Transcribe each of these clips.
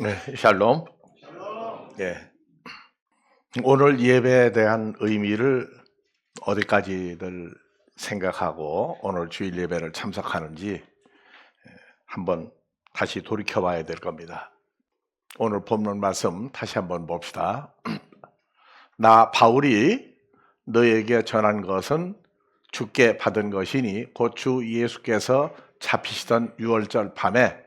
네, 샬롬. 예. 오늘 예배에 대한 의미를 어디까지들 생각하고 오늘 주일 예배를 참석하는지 한번 다시 돌이켜 봐야 될 겁니다. 오늘 본문 말씀 다시 한번 봅시다. 나 바울이 너에게 전한 것은 주께 받은 것이니 곧 주 예수께서 잡히시던 유월절 밤에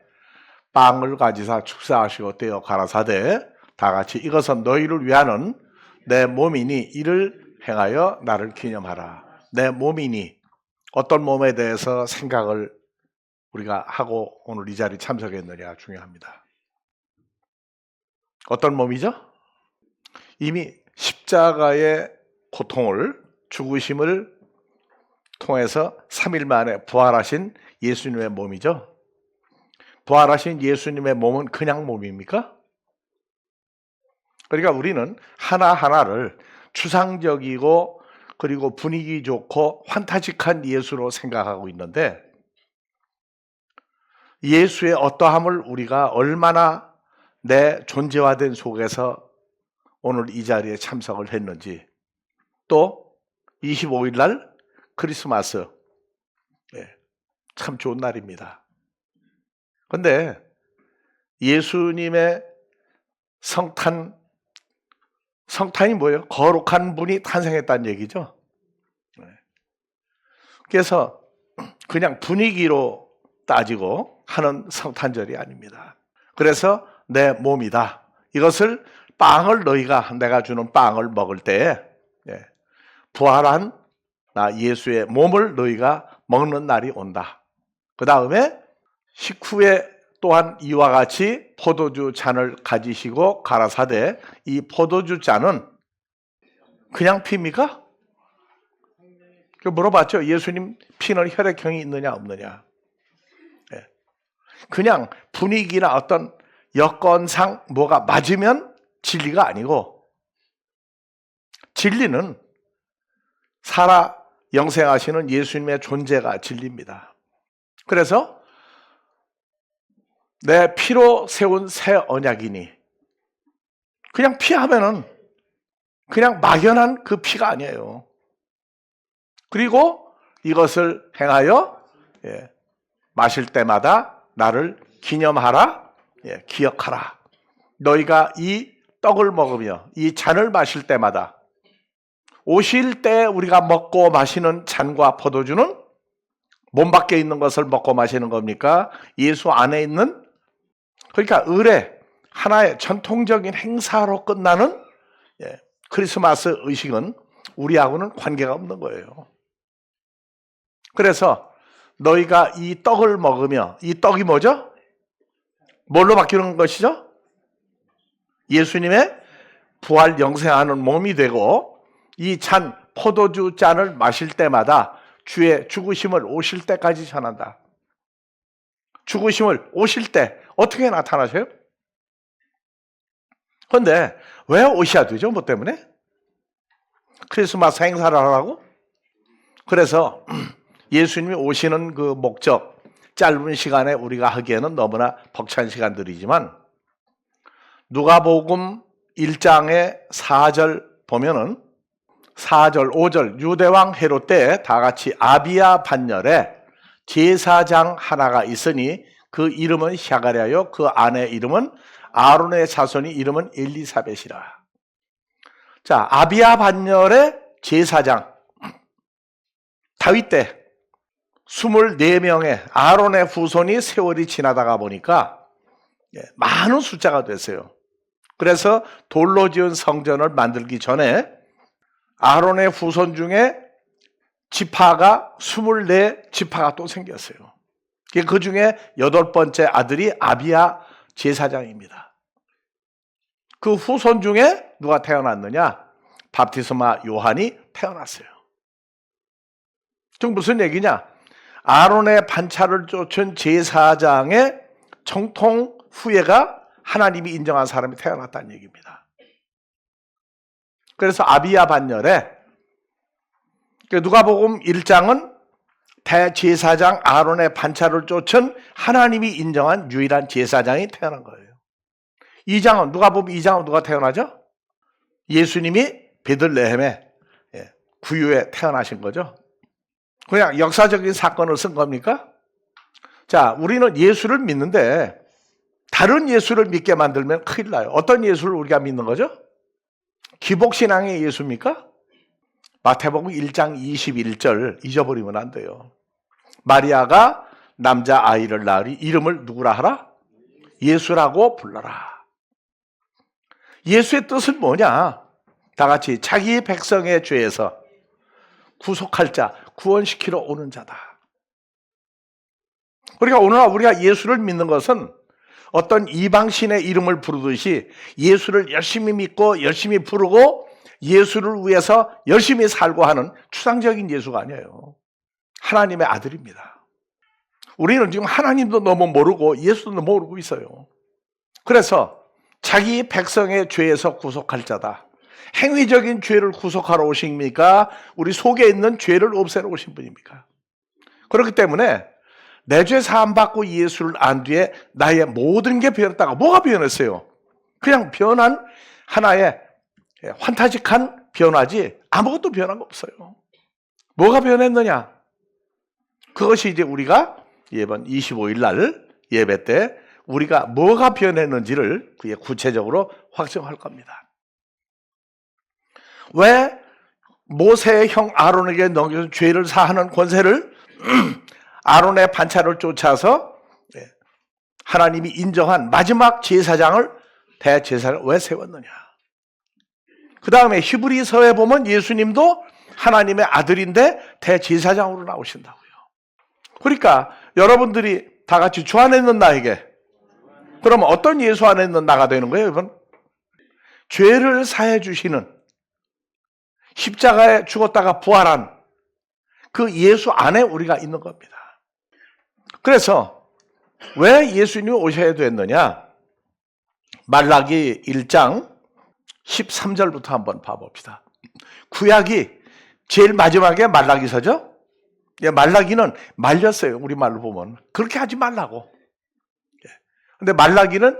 빵을 가지사 축사하시고 떼어 가라사대 다 같이 이것은 너희를 위하는 내 몸이니 이를 행하여 나를 기념하라. 내 몸이니 어떤 몸에 대해서 생각을 우리가 하고 오늘 이 자리에 참석했느냐 중요합니다. 어떤 몸이죠? 이미 십자가의 고통을 죽으심을 통해서 3일 만에 부활하신 예수님의 몸이죠. 부활하신 예수님의 몸은 그냥 몸입니까? 그러니까 우리는 하나하나를 추상적이고 그리고 분위기 좋고 환타직한 예수로 생각하고 있는데 예수의 어떠함을 우리가 얼마나 내 존재화된 속에서 오늘 이 자리에 참석을 했는지, 또 25일 날 크리스마스, 참 좋은 날입니다. 그런데 예수님의 성탄이 뭐예요? 거룩한 분이 탄생했다는 얘기죠. 그래서 그냥 분위기로 따지고 하는 성탄절이 아닙니다. 그래서 내 몸이다. 이것을 빵을 내가 주는 빵을 먹을 때 부활한 나 예수의 몸을 너희가 먹는 날이 온다. 그 다음에 식후에 또한 이와 같이 포도주 잔을 가지시고 가라사대 이 포도주 잔은 그냥 피입니까? 물어봤죠. 예수님 피는 혈액형이 있느냐 없느냐. 그냥 분위기나 어떤 여건상 뭐가 맞으면 진리가 아니고 진리는 살아 영생하시는 예수님의 존재가 진리입니다. 그래서 내 피로 세운 새 언약이니 그냥 피 하면은 그냥 막연한 그 피가 아니에요. 그리고 이것을 행하여 마실 때마다 나를 기념하라, 기억하라. 너희가 이 떡을 먹으며 이 잔을 마실 때마다 오실 때 우리가 먹고 마시는 잔과 포도주는 몸 밖에 있는 것을 먹고 마시는 겁니까? 예수 안에 있는, 그러니까 의례 하나의 전통적인 행사로 끝나는 크리스마스 의식은 우리하고는 관계가 없는 거예요. 그래서 너희가 이 떡을 먹으며, 이 떡이 뭐죠? 뭘로 바뀌는 것이죠? 예수님의 부활 영생하는 몸이 되고 이 잔, 포도주 잔을 마실 때마다 주의 죽으심을 오실 때까지 전한다. 죽으심을 오실 때 어떻게 나타나세요? 그런데 왜 오셔야 되죠? 뭐 때문에? 크리스마스 행사를 하라고? 그래서 예수님이 오시는 그 목적, 짧은 시간에 우리가 하기에는 너무나 벅찬 시간들이지만 누가복음 1장의 4절 보면은 4절, 5절 유대왕 헤롯 때 다 같이 아비야 반열에 제사장 하나가 있으니 그 이름은 샤가랴요 그 아내 이름은 아론의 자손이 이름은 엘리사벳이라. 자, 아비야 반열의 제사장 다윗 때 24명의 아론의 후손이 세월이 지나다가 보니까 많은 숫자가 됐어요. 그래서 돌로 지은 성전을 만들기 전에 아론의 후손 중에 지파가 24지파가 또 생겼어요. 그 중에 8번째 아들이 아비야 제사장입니다. 그 후손 중에 누가 태어났느냐? 밥티스마 요한이 태어났어요. 지금 무슨 얘기냐? 아론의 반차를 쫓은 제사장의 정통 후예가 하나님이 인정한 사람이 태어났다는 얘기입니다. 그래서 아비야 반열에 누가복음 1장은 대제사장 아론의 반차를 쫓은 하나님이 인정한 유일한 제사장이 태어난 거예요. 2장은 누가 보면 2장은 누가 태어나죠? 예수님이 베들레헴에 구유에 태어나신 거죠. 그냥 역사적인 사건을 쓴 겁니까? 자, 우리는 예수를 믿는데 다른 예수를 믿게 만들면 큰일 나요. 어떤 예수를 우리가 믿는 거죠? 기복신앙의 예수입니까? 마태복음 1장 21절 잊어버리면 안 돼요. 마리아가 남자아이를 낳으리 이름을 누구라 하라? 예수라고 불러라. 예수의 뜻은 뭐냐? 다 같이 자기 백성의 죄에서 구속할 자, 구원시키러 오는 자다. 그러니까 오늘날 우리가 예수를 믿는 것은 어떤 이방신의 이름을 부르듯이 예수를 열심히 믿고 열심히 부르고 예수를 위해서 열심히 살고 하는 추상적인 예수가 아니에요. 하나님의 아들입니다. 우리는 지금 하나님도 너무 모르고 예수도 너무 모르고 있어요. 그래서 자기 백성의 죄에서 구속할 자다. 행위적인 죄를 구속하러 오십니까? 우리 속에 있는 죄를 없애러 오신 분입니까? 그렇기 때문에 내 죄 사함 받고 예수를 안 뒤에 나의 모든 게 변했다가 뭐가 변했어요? 그냥 변한 하나의 환타직한 변화지 아무것도 변한 거 없어요. 뭐가 변했느냐? 그것이 이제 우리가 이번 25일 날 예배 때 우리가 뭐가 변했는지를 구체적으로 확정할 겁니다. 왜 모세의 형 아론에게 넘겨준 죄를 사하는 권세를 아론의 반차를 쫓아서 하나님이 인정한 마지막 제사장을 대제사장을 왜 세웠느냐? 그 다음에 히브리서에 보면 예수님도 하나님의 아들인데 대제사장으로 나오신다고요. 그러니까 여러분들이 다 같이 주 안에 있는 나에게 그러면 어떤 예수 안에 있는 나가 되는 거예요, 여러분? 죄를 사해 주시는 십자가에 죽었다가 부활한 그 예수 안에 우리가 있는 겁니다. 그래서 왜 예수님이 오셔야 됐느냐? 말라기 1장 13절부터 한번 봐봅시다. 구약이 제일 마지막에 말라기서죠? 말라기는 말렸어요. 우리말로 보면. 그렇게 하지 말라고. 근데 말라기는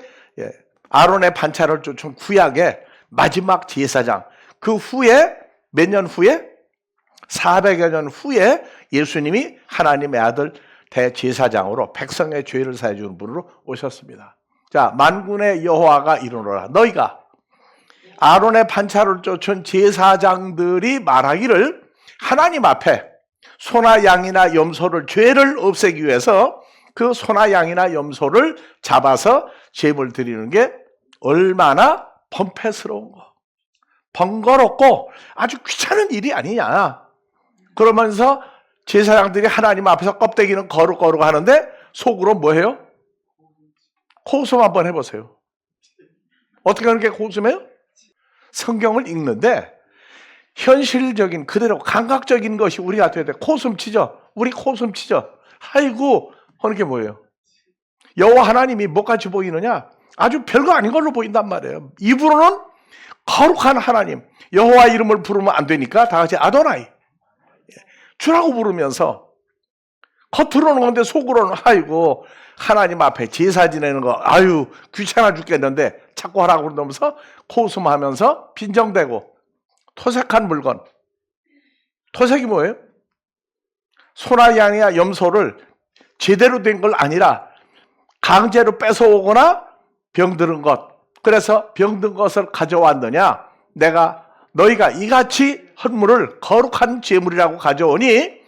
아론의 반차를 쫓은 구약의 마지막 제사장. 그 후에 몇 년 후에? 400여 년 후에 예수님이 하나님의 아들 대제사장으로 백성의 죄를 사해 주는 분으로 오셨습니다. 자, 만군의 여호와가 이르노라. 너희가 아론의 반차를 쫓은 제사장들이 말하기를 하나님 앞에 소나 양이나 염소를 죄를 없애기 위해서 그 소나 양이나 염소를 잡아서 제물 드리는 게 얼마나 범패스러운 거, 번거롭고 아주 귀찮은 일이 아니냐. 그러면서 제사장들이 하나님 앞에서 껍데기는 거룩거룩 하는데 속으로 뭐해요? 코웃음 한번 해보세요. 어떻게 그렇게 코웃음해요? 성경을 읽는데 현실적인 그대로 감각적인 것이 우리가 돼야 돼. 코웃음 치죠? 우리 코웃음 치죠? 아이고 하는 게 뭐예요? 여호와 하나님이 뭐같이 보이느냐? 아주 별거 아닌 걸로 보인단 말이에요. 입으로는 거룩한 하나님, 여호와 이름을 부르면 안 되니까 다 같이 아도나이 주라고 부르면서 겉으로는 건데 속으로는 아이고 하나님 앞에 제사 지내는 거 아유 귀찮아 죽겠는데 자꾸 하라고 그러면서 코웃음하면서 빈정대고 토색한 물건. 토색이 뭐예요? 소나 양이야 염소를 제대로 된 걸 아니라 강제로 뺏어오거나 병들은 것. 그래서 병든 것을 가져왔느냐? 내가 너희가 이같이 헌물을 거룩한 제물이라고 가져오니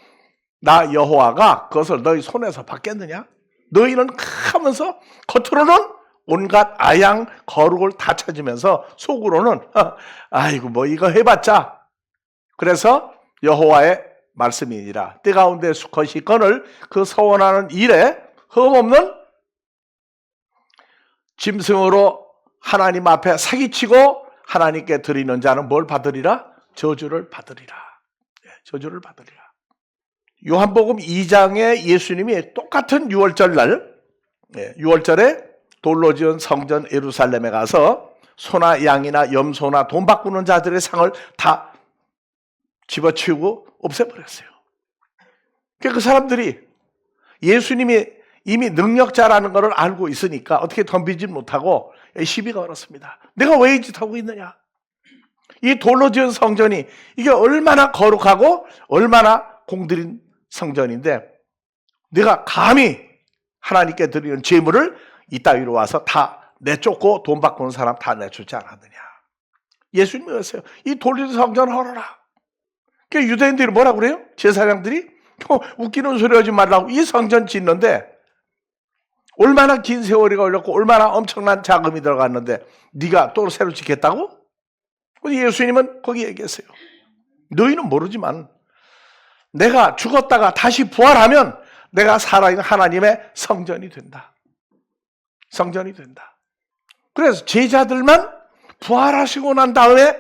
나 여호와가 그것을 너희 손에서 받겠느냐? 너희는 하면서 겉으로는 온갖 아양 거룩을 다 찾으면서 속으로는 아이고 뭐 이거 해봤자. 그래서 여호와의 말씀이니라 때 가운데 수컷이 건을 그 서원하는 일에 흠없는 짐승으로 하나님 앞에 사기치고 하나님께 드리는 자는 뭘 받으리라? 저주를 받으리라. 저주를 받으리라. 요한복음 2장에 예수님이 똑같은 6월절 날 6월절에 돌로 지은 성전 예루살렘에 가서 소나 양이나 염소나 돈 바꾸는 자들의 상을 다 집어치우고 없애버렸어요. 그러니까 그 사람들이 예수님이 이미 능력자라는 것을 알고 있으니까 어떻게 덤비지 못하고 시비가 걸었습니다. 내가 왜 이 짓 하고 있느냐? 이 돌로 지은 성전이 이게 얼마나 거룩하고 얼마나 공들인 성전인데 내가 감히 하나님께 드리는 제물을 이따위로 와서 다 내쫓고 돈 바꾸는 사람 다 내쫓지 않았느냐. 예수님이 그랬어요. 이 돌로 지은 성전 헐어라. 그러니까 유대인들이 뭐라고 그래요? 제사장들이 웃기는 소리 하지 말라고. 이 성전 짓는데 얼마나 긴 세월이 걸렸고 얼마나 엄청난 자금이 들어갔는데 네가 또 새로 짓겠다고? 예수님은 거기 얘기했어요. 너희는 모르지만 내가 죽었다가 다시 부활하면 내가 살아있는 하나님의 성전이 된다. 성전이 된다. 그래서 제자들만 부활하시고 난 다음에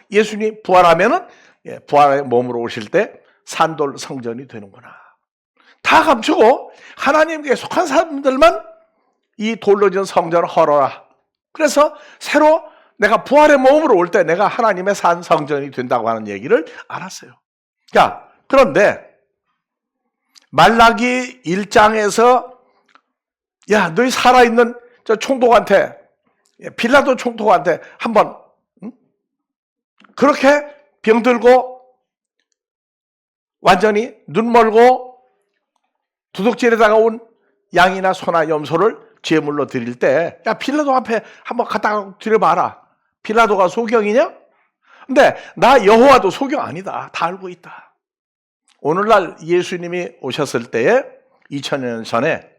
예수님 부활하면은 부활의 몸으로 오실 때 산돌 성전이 되는구나. 다 감추고 하나님께 속한 사람들만 이 돌로 지은 성전을 헐어라. 그래서 새로 내가 부활의 몸으로 올 때 내가 하나님의 산 성전이 된다고 하는 얘기를 알았어요. 자, 그런데 말라기 1장에서 야, 너희 살아있는 저 총독한테 빌라도 총독한테 한번 그렇게 병들고 완전히 눈 멀고 도둑질에다가 온 양이나 소나 염소를 제물로 드릴 때 야, 빌라도 앞에 한번 갖다가 드려봐라. 빌라도가 소경이냐? 근데 나 여호와도 소경 아니다. 다 알고 있다. 오늘날 예수님이 오셨을 때에 2000년 전에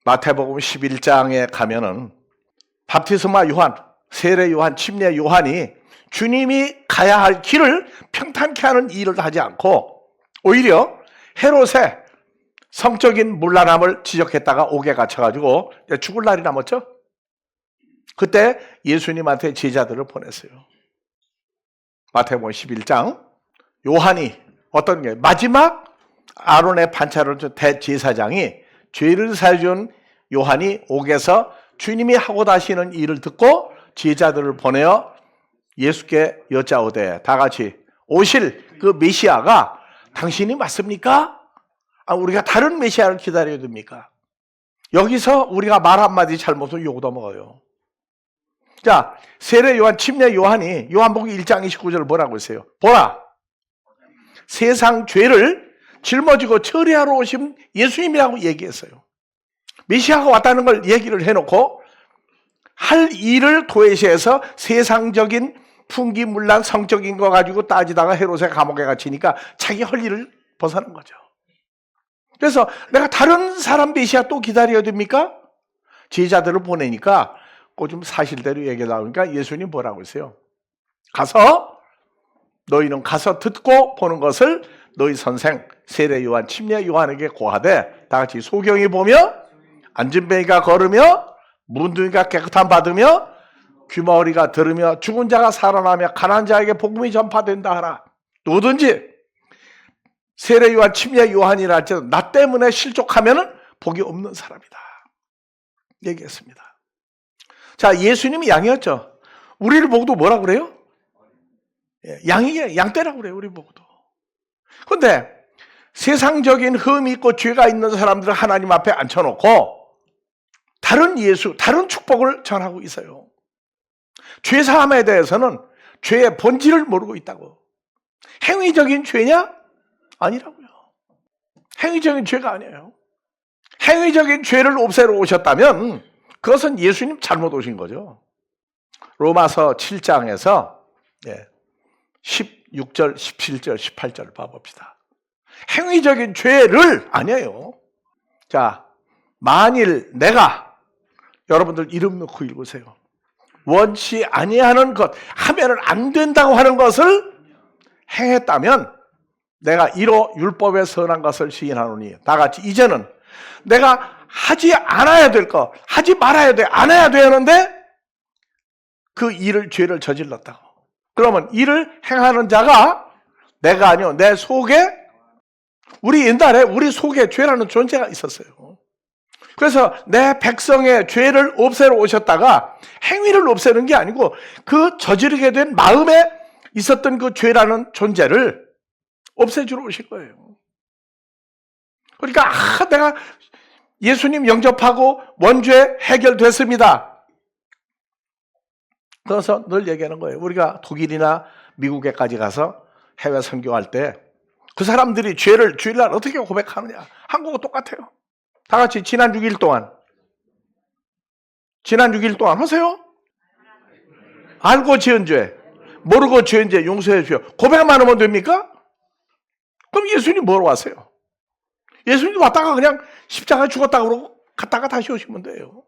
마태복음 11장에 가면은 밥티스마 요한, 세례 요한, 침례 요한이 주님이 가야 할 길을 평탄케 하는 일을 하지 않고 오히려 헤롯의 성적인 문란함을 지적했다가 옥에 갇혀가지고 죽을 날이 남았죠. 그때 예수님한테 제자들을 보냈어요. 마태복음 11장 요한이 어떤 게 마지막 아론의 반차를 준 대제사장이 죄를 사해준 요한이 옥에서 주님이 하고 다시는 일을 듣고 제자들을 보내어 예수께 여짜오되 다 같이 오실 그 메시아가 당신이 맞습니까? 우리가 다른 메시아를 기다려야 됩니까? 여기서 우리가 말 한마디 잘못을 욕도 먹어요. 자, 세례 요한, 침례 요한이 요한복음 1장 29절 뭐라고 했어요? 보라, 세상 죄를 짊어지고 처리하러 오신 예수님이라고 얘기했어요. 메시아가 왔다는 걸 얘기를 해놓고 할 일을 도외시해서 세상적인 풍기문란 성적인 거 가지고 따지다가 헤롯의 감옥에 갇히니까 자기 할 일을 벗어난 거죠. 그래서 내가 다른 사람 메시아 또 기다려야 됩니까? 제자들을 보내니까 좀 사실대로 얘기 나오니까 예수님 뭐라고 했어요? 너희는 가서 듣고 보는 것을 너희 선생 세례 요한, 침례 요한에게 고하되 다 같이 소경이 보며 안진뱅이가 걸으며 문둥이가 깨끗함 받으며 귀머거리가 들으며 죽은 자가 살아나며 가난한 자에게 복음이 전파된다 하라. 누구든지 세례 요한, 침례 요한이라 할지라도 나 때문에 실족하면은 복이 없는 사람이다. 얘기했습니다. 자, 예수님이 양이었죠. 우리를 보고도 뭐라 그래요? 양떼라고 그래요. 우리 보고도. 그런데 세상적인 흠이 있고 죄가 있는 사람들을 하나님 앞에 앉혀놓고 다른 예수, 다른 축복을 전하고 있어요. 죄사함에 대해서는 죄의 본질을 모르고 있다고. 행위적인 죄냐? 아니라고요. 행위적인 죄가 아니에요. 행위적인 죄를 없애러 오셨다면 그것은 예수님 잘못 오신 거죠. 로마서 7장에서 16절, 17절, 18절 봐봅시다. 행위적인 죄를 아니에요. 자, 만일 내가 여러분들 이름 넣고 읽으세요. 원치 아니하는 것, 하면은 안 된다고 하는 것을 행했다면 내가 이로 율법의 선한 것을 시인하노니 다 같이 이제는 내가 하지 않아야 될 것, 하지 말아야 돼, 안 해야 되는데 그 일을 죄를 저질렀다고. 그러면 이를 행하는 자가 내가 아니요 내 속에 우리 옛날에 우리 속에 죄라는 존재가 있었어요. 그래서 내 백성의 죄를 없애러 오셨다가 행위를 없애는 게 아니고 그 저지르게 된 마음에 있었던 그 죄라는 존재를 없애주러 오실 거예요. 그러니까 내가 예수님 영접하고 원죄 해결됐습니다. 그래서 늘 얘기하는 거예요. 우리가 독일이나 미국에까지 가서 해외 선교할 때 그 사람들이 죄를 주일날 어떻게 고백하느냐. 한국과 똑같아요. 다 같이 지난 6일 동안 하세요. 알고 지은 죄, 모르고 지은 죄 용서해 주십시오. 고백만 하면 됩니까? 그럼 예수님 뭐로 왔어요? 예수님 왔다가 그냥 십자가에 죽었다 그러고 갔다가 다시 오시면 돼요.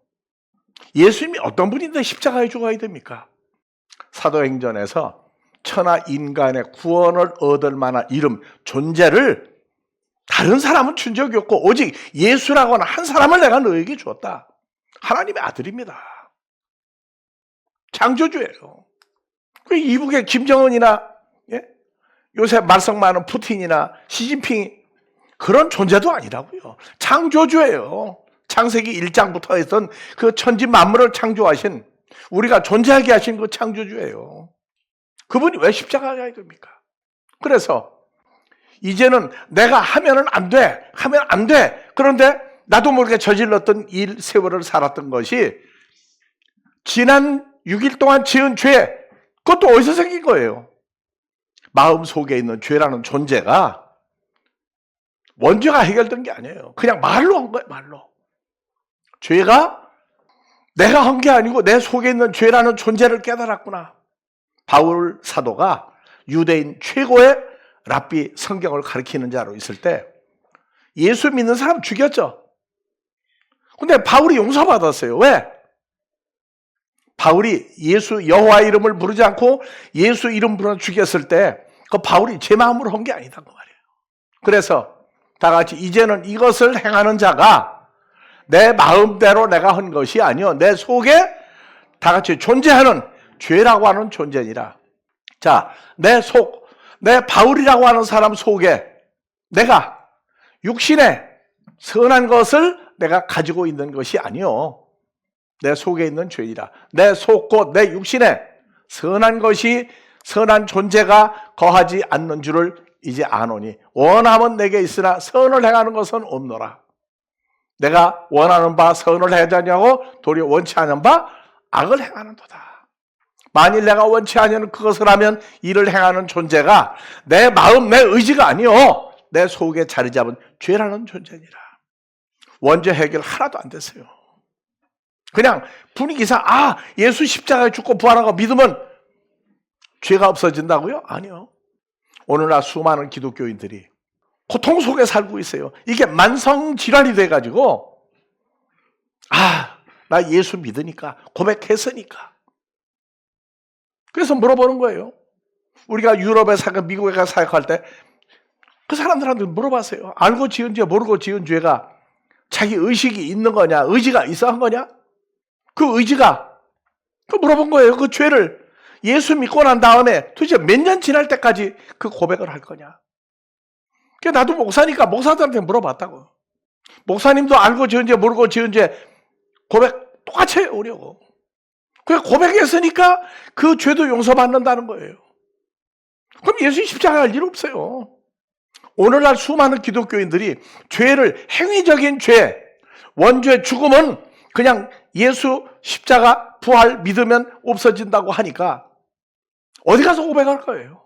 예수님이 어떤 분인데 십자가에 죽어야 됩니까? 사도행전에서 천하 인간의 구원을 얻을 만한 이름, 존재를 다른 사람은 준 적이 없고 오직 예수라고 하는 한 사람을 내가 너에게 주었다. 하나님의 아들입니다. 창조주예요. 이북의 김정은이나 요새 말썽 많은 푸틴이나 시진핑이 그런 존재도 아니라고요. 창조주예요. 창세기 1장부터 했던 그 천지 만물을 창조하신, 우리가 존재하게 하신 그 창조주예요. 그분이 왜 십자가에 가야 됩니까? 그래서 이제는 내가 하면은 안 돼. 그런데 나도 모르게 저질렀던 일, 세월을 살았던 것이 지난 6일 동안 지은 죄, 그것도 어디서 생긴 거예요? 마음 속에 있는 죄라는 존재가 원죄가 해결된 게 아니에요. 그냥 말로 한 거예요, 말로. 죄가 내가 한 게 아니고 내 속에 있는 죄라는 존재를 깨달았구나. 바울 사도가 유대인 최고의 랍비, 성경을 가르치는 자로 있을 때 예수 믿는 사람 죽였죠. 근데 바울이 용서받았어요. 왜? 바울이 예수 여호와 이름을 부르지 않고 예수 이름 부르어 죽였을 때 그 바울이 제 마음으로 한 게 아니다 그 말이에요. 그래서 다 같이 이제는 이것을 행하는 자가 내 마음대로 내가 한 것이 아니요 내 속에 다 같이 존재하는 죄라고 하는 존재니라. 자, 내 바울이라고 하는 사람 속에 내가 육신의 선한 것을 내가 가지고 있는 것이 아니요 내 속에 있는 죄이라. 내 속 곧 내 육신에 선한 것이, 선한 존재가 거하지 않는 줄을 이제 아노니 원함은 내게 있으나 선을 행하는 것은 없노라. 내가 원하는 바 선을 해야 되냐고 도리어 원치 않은 바 악을 행하는도다. 만일 내가 원치 않는 그것을 하면 이를 행하는 존재가 내 마음, 내 의지가 아니요 내 속에 자리 잡은 죄라는 존재니라. 원죄 해결 하나도 안 됐어요. 그냥 분위기상 예수 십자가에 죽고 부활한 거 믿으면 죄가 없어진다고요? 아니요. 오늘날 수많은 기독교인들이 고통 속에 살고 있어요. 이게 만성질환이 돼가지고 나 예수 믿으니까, 고백했으니까. 그래서 물어보는 거예요. 우리가 유럽에 사고 미국에 가서 사역할 때 그 사람들한테 물어봤어요. 알고 지은 죄, 모르고 지은 죄가 자기 의식이 있는 거냐, 의지가 있어 한 거냐? 그 의지가, 그 물어본 거예요. 그 죄를 예수 믿고 난 다음에 도대체 몇 년 지날 때까지 그 고백을 할 거냐? 나도 목사니까 목사들한테 물어봤다고. 목사님도 알고 지은 죄, 모르고 지은 죄 고백 똑같이 해오려고. 그래 고백했으니까 그 죄도 용서받는다는 거예요. 그럼 예수 십자가 할 일 없어요. 오늘날 수많은 기독교인들이 죄를, 행위적인 죄, 원죄, 죽음은 그냥 예수 십자가 부활 믿으면 없어진다고 하니까 어디 가서 고백할 거예요.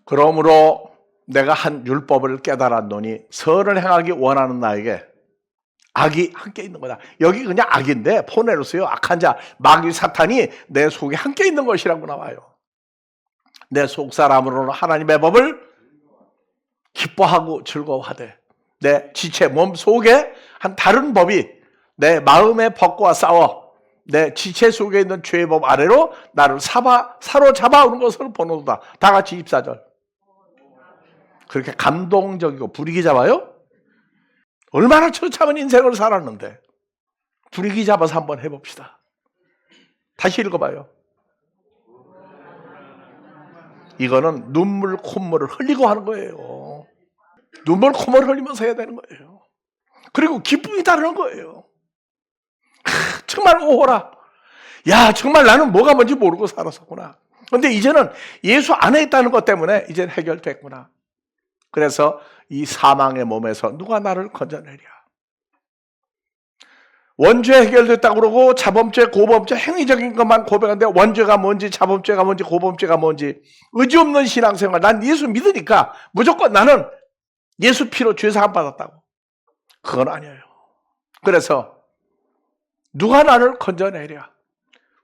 그러므로 내가 한 율법을 깨달았노니 선을 행하기 원하는 나에게 악이 함께 있는 거다. 여기 그냥 악인데 포네로스요. 악한 자, 마귀 사탄이 내 속에 함께 있는 것이라고 나와요. 내 속사람으로는 하나님의 법을 기뻐하고 즐거워하되 내 지체 몸 속에 한 다른 법이 내 마음의 법과 싸워 내 지체 속에 있는 죄의 법 아래로 나를 사로잡아 오는 것을 보노도다. 다 같이 24절. 그렇게 감동적이고 분위기 잡아요? 얼마나 처참한 인생을 살았는데 분위기 잡아서 한번 해봅시다. 다시 읽어봐요. 이거는 눈물 콧물을 흘리고 하는 거예요. 눈물 콧물을 흘리면서 해야 되는 거예요. 그리고 기쁨이 따르는 거예요. 정말 오호라. 야, 정말 나는 뭐가 뭔지 모르고 살았었구나. 그런데 이제는 예수 안에 있다는 것 때문에 이제 해결됐구나. 그래서 이 사망의 몸에서 누가 나를 건져내랴. 원죄 해결됐다고 그러고 자범죄, 고범죄, 행위적인 것만 고백하는데 원죄가 뭔지 자범죄가 뭔지 고범죄가 뭔지 의지 없는 신앙생활. 난 예수 믿으니까 무조건 나는 예수 피로 죄 사함 받았다고. 그건 아니에요. 그래서 누가 나를 건져내랴.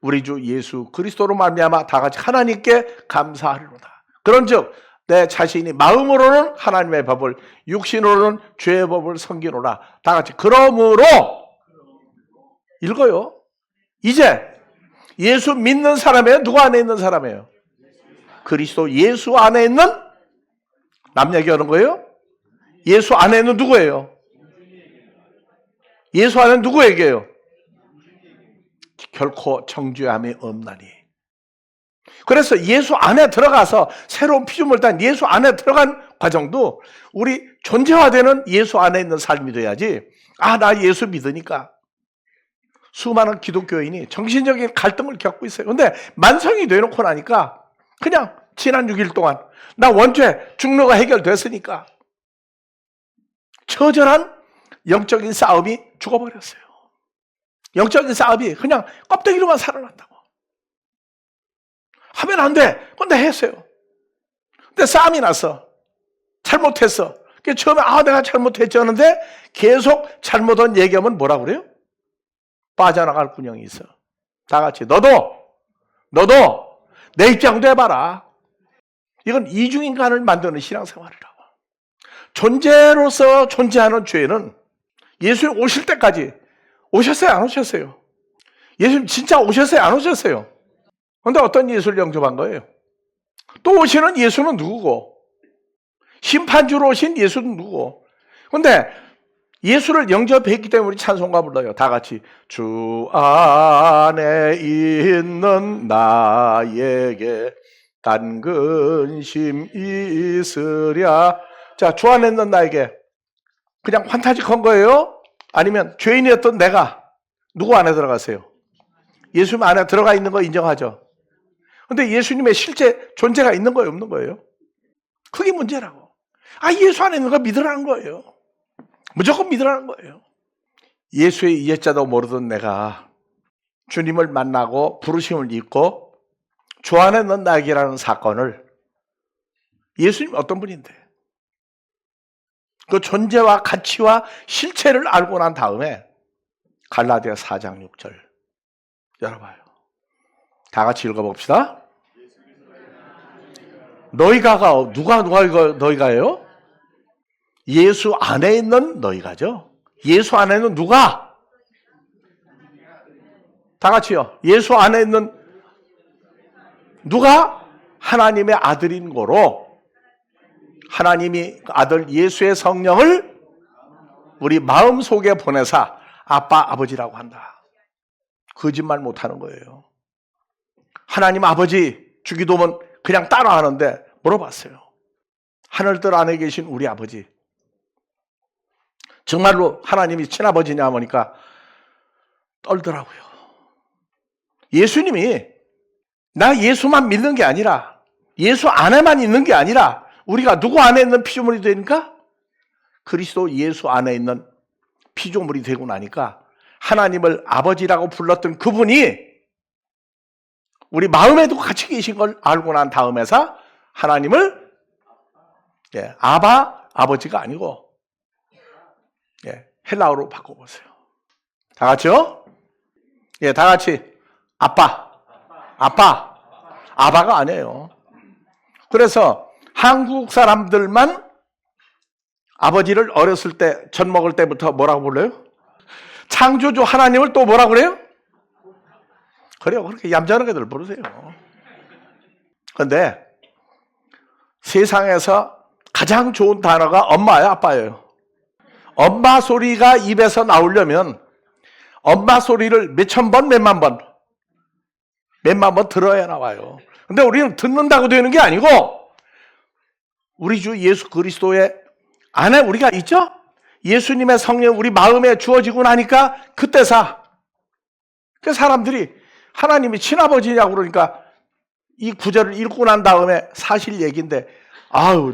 우리 주 예수 그리스도로 말미암아 다 같이 하나님께 감사하리로다. 그런즉 내 자신이 마음으로는 하나님의 법을, 육신으로는 죄의 법을 섬기노라. 다 같이 그러므로 읽어요. 이제 예수 믿는 사람이에요? 누구 안에 있는 사람이에요? 그리스도 예수 안에 있는, 남 얘기하는 거예요? 예수 안에 있는 누구예요? 예수 안에 누구에게요? 결코 정죄함이 없나니. 그래서 예수 안에 들어가서 새로운 피조물 단 예수 안에 들어간 과정도 우리 존재화되는 예수 안에 있는 삶이 돼야지. 아, 나 예수 믿으니까. 수많은 기독교인이 정신적인 갈등을 겪고 있어요. 근데 만성이 되놓고 나니까 그냥 지난 6일 동안 나 원죄 중노가 해결됐으니까 처절한 영적인 싸움이 죽어버렸어요. 영적인 싸움이 그냥 껍데기로만 살아났다고. 하면 안 돼. 근데 했어요. 근데 싸움이 났어. 잘못했어. 처음에 내가 잘못했지 하는데 계속 잘못한 얘기하면 뭐라 그래요? 빠져나갈 군형이 있어. 다 같이 너도 내 입장도 해봐라. 이건 이중인간을 만드는 신앙생활이라고. 존재로서 존재하는 죄는 예수님 오실 때까지 오셨어요? 안 오셨어요? 예수님 진짜 오셨어요? 안 오셨어요? 그런데 어떤 예수를 영접한 거예요? 또 오시는 예수는 누구고? 심판주로 오신 예수는 누구고? 그런데 예수를 영접했기 때문에 우리 찬송가 불러요. 다 같이 주 안에 있는 나에게 단 근심 있으랴. 자, 주 안에 있는 나에게 그냥 판타지컨 거예요? 아니면 죄인이었던 내가 누구 안에 들어가세요? 예수님 안에 들어가 있는 거 인정하죠? 근데 예수님의 실제 존재가 있는 거예요? 없는 거예요? 그게 문제라고. 예수 안에 있는 거 믿으라는 거예요. 무조건 믿으라는 거예요. 예수의 이해자도 모르던 내가 주님을 만나고 부르심을 입고 주 안에 있는 나에게라는 사건을 예수님 어떤 분인데 그 존재와 가치와 실체를 알고 난 다음에 갈라디아 4장 6절 열어봐요. 다 같이 읽어봅시다. 너희가가 누가 너희가예요? 예수 안에 있는 너희가죠. 예수 안에 있는 누가? 다 같이요. 예수 안에 있는 누가? 하나님의 아들인 거로 하나님이 아들 예수의 성령을 우리 마음속에 보내사 아빠 아버지라고 한다. 거짓말 못하는 거예요. 하나님 아버지 주기도문 그냥 따라하는데 물어봤어요. 하늘들 안에 계신 우리 아버지 정말로 하나님이 친아버지냐 하니까 떨더라고요. 예수님이 나 예수만 믿는 게 아니라 예수 안에만 있는 게 아니라 우리가 누구 안에 있는 피조물이 되니까 그리스도 예수 안에 있는 피조물이 되고 나니까 하나님을 아버지라고 불렀던 그분이 우리 마음에도 같이 계신 걸 알고 난 다음에서 하나님을 아바 아버지가 아니고 헬라어로 바꿔보세요. 다 같이요? 다 같이 아빠. 아바가 아니에요. 그래서 한국 사람들만 아버지를 어렸을 때 젖 먹을 때부터 뭐라고 불러요? 창조주 하나님을 또 뭐라고 그래요? 그래요. 그렇게 얌전한 애들 부르세요. 그런데 세상에서 가장 좋은 단어가 엄마예요, 아빠예요? 엄마 소리가 입에서 나오려면 엄마 소리를 몇천 번, 몇만 번 들어야 나와요. 근데 우리는 듣는다고 되는 게 아니고 우리 주 예수 그리스도의 안에 우리가 있죠? 예수님의 성령 우리 마음에 주어지고 나니까 그때서 그 사람들이 하나님이 친아버지냐고 그러니까 이 구절을 읽고 난 다음에 사실 얘기인데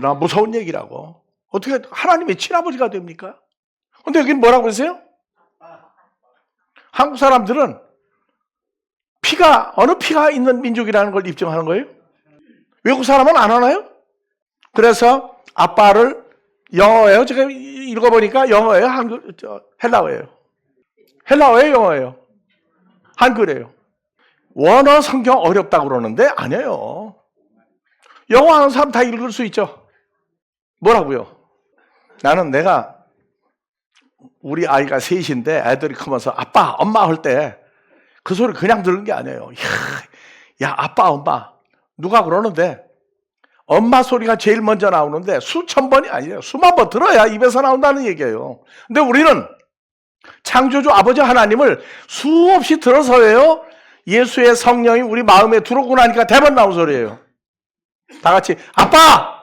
나 무서운 얘기라고. 어떻게 하나님이 친아버지가 됩니까? 근데 여기는 뭐라고 했어요? 한국 사람들은 어느 피가 있는 민족이라는 걸 입증하는 거예요? 외국 사람은 안 하나요? 그래서 아빠를 영어예요. 제가 읽어보니까 영어예요? 헬라어예요? 헬라어예요? 영어예요? 한글이에요. 원어 성경 어렵다고 그러는데 아니에요. 영어 하는 사람 다 읽을 수 있죠. 뭐라고요? 나는 우리 아이가 셋인데 애들이 크면서 아빠, 엄마 할 때 그 소리 그냥 들은 게 아니에요. 야, 아빠, 엄마. 누가 그러는데 엄마 소리가 제일 먼저 나오는데 수천 번이 아니에요. 수만 번 들어야 입에서 나온다는 얘기예요. 근데 우리는 창조주 아버지 하나님을 수없이 들어서예요. 예수의 성령이 우리 마음에 들어오고 나니까 대번 나온 소리예요. 다 같이 아빠!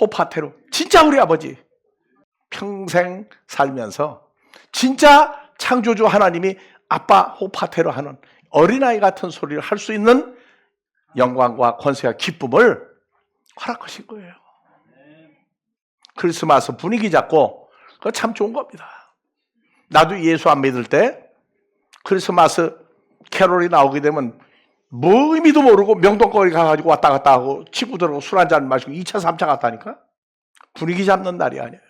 호파테로. 진짜 우리 아버지. 평생 살면서 진짜 창조주 하나님이 아빠 호파테로 하는 어린아이 같은 소리를 할 수 있는 영광과 권세와 기쁨을 허락하신 거예요. 크리스마스 분위기 잡고 그거 참 좋은 겁니다. 나도 예수 안 믿을 때 크리스마스 캐롤이 나오게 되면 뭐 의미도 모르고 명동거리 가가지고 왔다 갔다 하고 친구들하고 술 한잔 마시고 2차 3차 갔다니까. 분위기 잡는 날이 아니에요.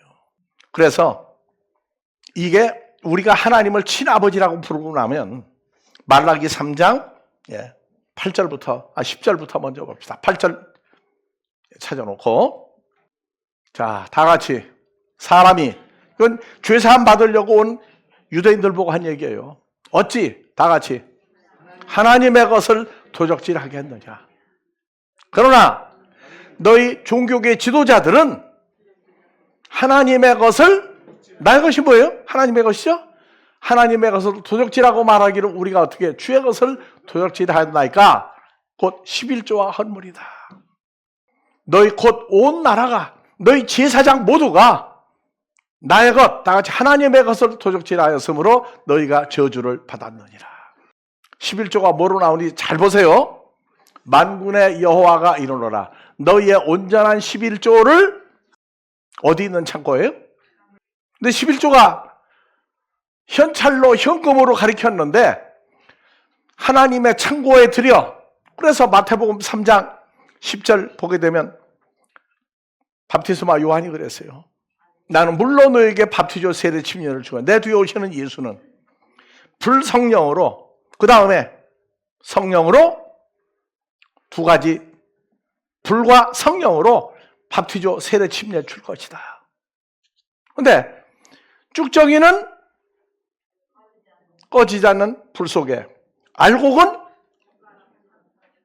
그래서 이게 우리가 하나님을 친아버지라고 부르고 나면 말라기 3장 8절부터 10절부터 먼저 봅시다. 8절 찾아놓고 자, 다 같이 사람이 이건 죄사함 받으려고 온 유대인들 보고 한 얘기예요. 어찌 다 같이 하나님의 것을 도적질하게 했느냐. 그러나 너희 종교계 지도자들은 하나님의 것을 나의 것이 뭐예요? 하나님의 것이죠? 하나님의 것을 도적질하고 말하기를 우리가 어떻게 주의 것을 도적질하였나이까? 곧 11조와 헌물이다. 너희 곧 온 나라가 너희 제사장 모두가 나의 것, 다 같이 하나님의 것을 도적질하였으므로 너희가 저주를 받았느니라. 11조가 뭐로 나오니 잘 보세요. 만군의 여호와가 이르노라. 너희의 온전한 11조를 어디 있는 창고예요? 근데 11조가 현찰로 현금으로 가리켰는데 하나님의 창고에 들여. 그래서 마태복음 3장 10절 보게 되면 밥티스마 요한이 그랬어요. 나는 물로 너에게 밥티조 세례 침례를 주고 내 뒤에 오시는 예수는 불성령으로 그 다음에 성령으로 두 가지 불과 성령으로 밥티조 세례 침례 줄 것이다. 근데 쭉정이는 꺼지지 않는 불 속에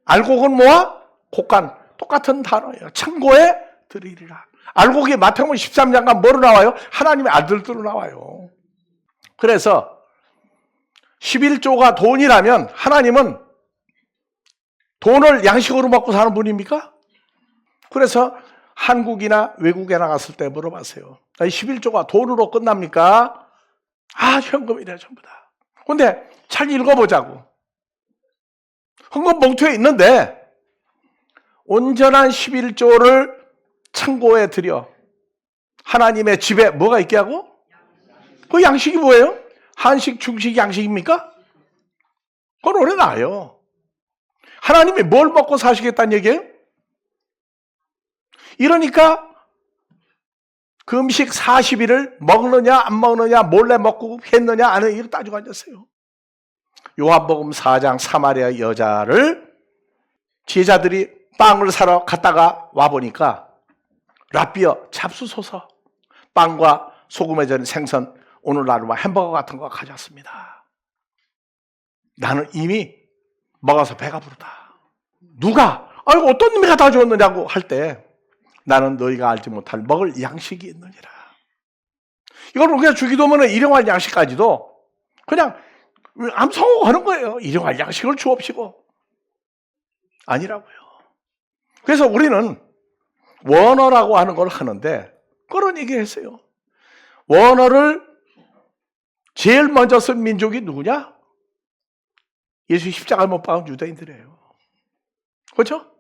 알곡은 뭐와? 곡간. 똑같은 단어예요. 창고에 들이리라. 알곡이 마태복음 13장간 뭐로 나와요? 하나님의 아들들로 나와요. 그래서 11조가 돈이라면 하나님은 돈을 양식으로 먹고 사는 분입니까? 그래서 한국이나 외국에 나갔을 때 물어봤어요. 11조가 돈으로 끝납니까? 현금이래 전부 다. 근데 잘 읽어보자고. 헌금 봉투에 있는데 온전한 11조를 창고에 들여 하나님의 집에 뭐가 있게 하고? 그 양식이 뭐예요? 한식, 중식, 양식입니까? 그건 오래 나요. 하나님이 뭘 먹고 사시겠다는 얘기예요? 이러니까 그 음식 40일을 먹느냐 안 먹느냐 몰래 먹고 했느냐 안 했느냐 따지고 앉았어요. 요한복음 4장 사마리아 여자를 제자들이 빵을 사러 갔다가 와보니까 라비어 잡수소서 빵과 소금에 절인 생선 오늘날로 햄버거 같은 거 가져왔습니다. 나는 이미 먹어서 배가 부르다. 누가? 어떤 놈이 갖다 줬느냐고 할 때 나는 너희가 알지 못할 먹을 양식이 있느니라. 이걸 우리가 주기도문에 일용할 양식까지도 그냥 암송하는 거예요. 일용할 양식을 주옵시고. 아니라고요. 그래서 우리는 원어라고 하는 걸 하는데 그런 얘기를 했어요. 원어를 제일 먼저 쓴 민족이 누구냐? 예수 십자가를 못 박은 유대인들이에요. 그렇죠?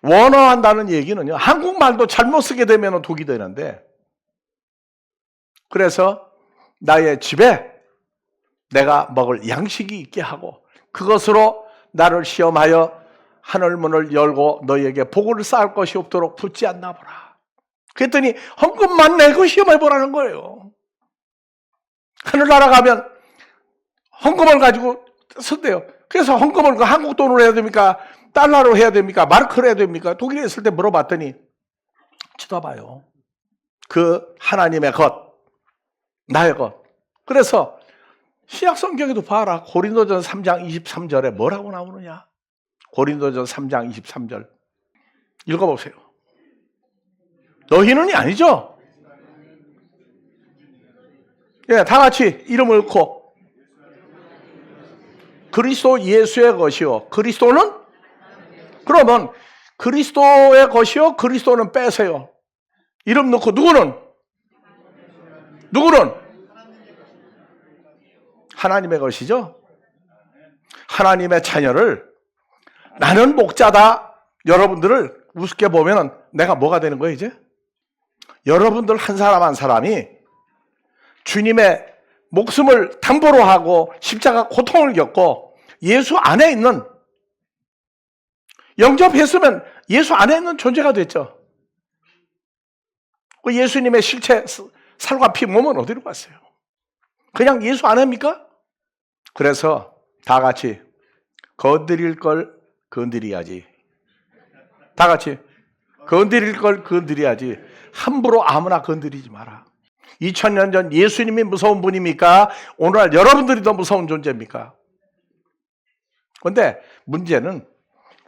원어한다는 얘기는요. 한국말도 잘못 쓰게 되면 독이 되는데 그래서 나의 집에 내가 먹을 양식이 있게 하고 그것으로 나를 시험하여 하늘문을 열고 너희에게 복을 쌓을 것이 없도록 붙지 않나 보라. 그랬더니 헌금만 내고 시험해 보라는 거예요. 하늘나라 가면 헌금을 가지고 쓴대요. 그래서 헌금을 한국 돈으로 해야 됩니까? 달러로 해야 됩니까? 마르크로 해야 됩니까? 독일에 있을 때 물어봤더니 쳐다봐요. 그 하나님의 것, 나의 것. 그래서 신약 성경에도 봐라. 고린도전 3장 23절에 뭐라고 나오느냐? 고린도전 3장 23절 읽어보세요. 너희는이 아니죠? 예, 다 같이 이름을 넣고 그리스도 예수의 것이요. 그리스도는? 그러면 그리스도의 것이요. 그리스도는 빼세요. 이름 넣고 누구는? 하나님의 것이죠. 하나님의 자녀를 나는 목자다. 여러분들을 우습게 보면 내가 뭐가 되는 거예요 이제? 여러분들 한 사람 한 사람이 주님의 목숨을 담보로 하고 십자가 고통을 겪고 예수 안에 있는, 영접했으면 예수 안에 있는 존재가 됐죠. 예수님의 실체, 살과 피, 몸은 어디로 갔어요? 그냥 예수 안에입니까? 그래서 다 같이 건드릴 걸 건드려야지. 다 같이 건드릴 걸 건드려야지. 함부로 아무나 건드리지 마라. 2000년 전 예수님이 무서운 분입니까? 오늘날 여러분들이 더 무서운 존재입니까? 그런데 문제는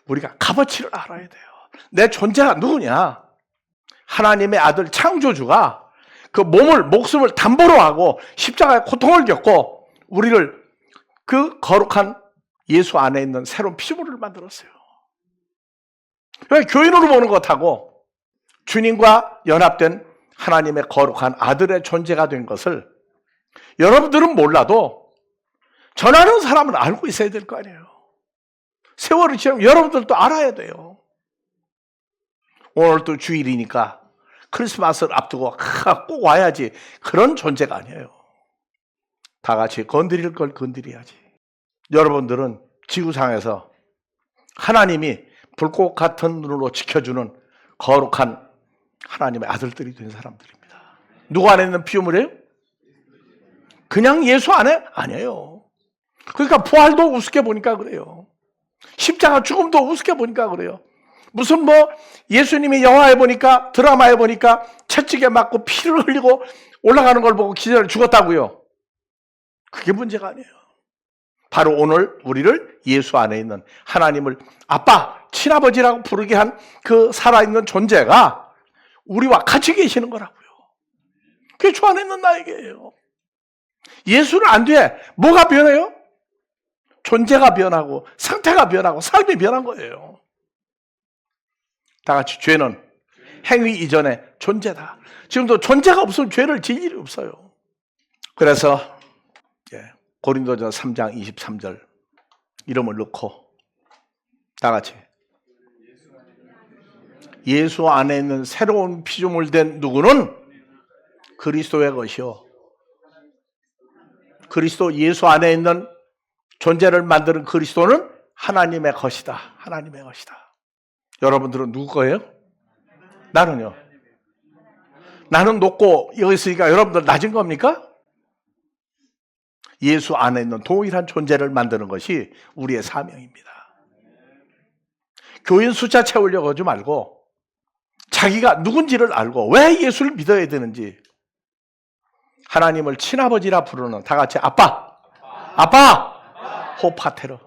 우리가 값어치를 알아야 돼요. 내 존재가 누구냐? 하나님의 아들 창조주가 그 목숨을 담보로 하고 십자가의 고통을 겪고 우리를 그 거룩한 예수 안에 있는 새로운 피조물을 만들었어요. 왜 교인으로 보는 것하고 주님과 연합된 하나님의 거룩한 아들의 존재가 된 것을 여러분들은 몰라도 전하는 사람은 알고 있어야 될 거 아니에요. 세월이 지나면 여러분들도 알아야 돼요. 오늘 또 주일이니까 크리스마스를 앞두고 꼭 와야지, 그런 존재가 아니에요. 다 같이 건드릴 걸 건드려야지. 여러분들은 지구상에서 하나님이 불꽃 같은 눈으로 지켜주는 거룩한 하나님의 아들들이 된 사람들입니다. 누구 안에 있는 피조물이에요? 그냥 예수 안에? 아니에요. 그러니까 부활도 우습게 보니까 그래요. 십자가 죽음도 우습게 보니까 그래요. 무슨 예수님이 영화에 보니까, 드라마에 보니까 채찍에 맞고 피를 흘리고 올라가는 걸 보고 기절해 죽었다고요. 그게 문제가 아니에요. 바로 오늘 우리를 예수 안에 있는 하나님을 아빠, 친아버지라고 부르게 한 그 살아있는 존재가 우리와 같이 계시는 거라고요. 그게 주 안에 있는 나에게예요. 예수를 안 돼. 뭐가 변해요? 존재가 변하고 상태가 변하고 삶이 변한 거예요. 다 같이 죄는 행위 이전의 존재다. 지금도 존재가 없으면 죄를 지을 일이 없어요. 그래서 고린도전 3장 23절 이름을 넣고 다 같이 예수 안에 있는 새로운 피조물 된 누구는 그리스도의 것이요. 그리스도 예수 안에 있는 존재를 만드는 그리스도는 하나님의 것이다. 하나님의 것이다. 여러분들은 누구 거예요? 나는요. 나는 높고 여기 있으니까 여러분들 낮은 겁니까? 예수 안에 있는 동일한 존재를 만드는 것이 우리의 사명입니다. 교인 숫자 채우려고 하지 말고 자기가 누군지를 알고 왜 예수를 믿어야 되는지, 하나님을 친아버지라 부르는, 다 같이 아빠, 호파테러,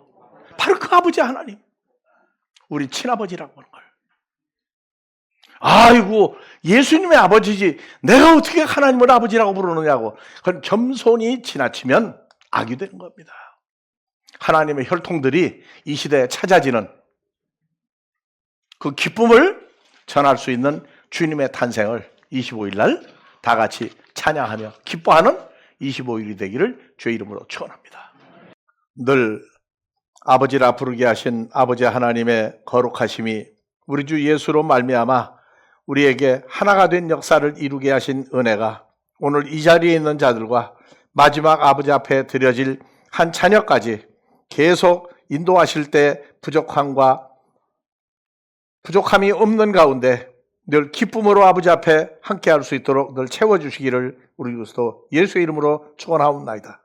바로 그 아버지 하나님, 우리 친아버지라고 하는 걸. 아이고, 예수님의 아버지지 내가 어떻게 하나님을 아버지라고 부르느냐고, 그건 겸손이 지나치면 악이 되는 겁니다. 하나님의 혈통들이 이 시대에 찾아지는 그 기쁨을 전할 수 있는 주님의 탄생을 25일 날 다 같이 찬양하며 기뻐하는 25일이 되기를 주의 이름으로 축원합니다. 늘 아버지라 부르게 하신 아버지 하나님의 거룩하심이 우리 주 예수로 말미암아 우리에게 하나가 된 역사를 이루게 하신 은혜가 오늘 이 자리에 있는 자들과 마지막 아버지 앞에 드려질 한 자녀까지 계속 인도하실 때 부족함이 없는 가운데 늘 기쁨으로 아버지 앞에 함께할 수 있도록 늘 채워주시기를 우리 그리스도 예수의 이름으로 축원하옵나이다.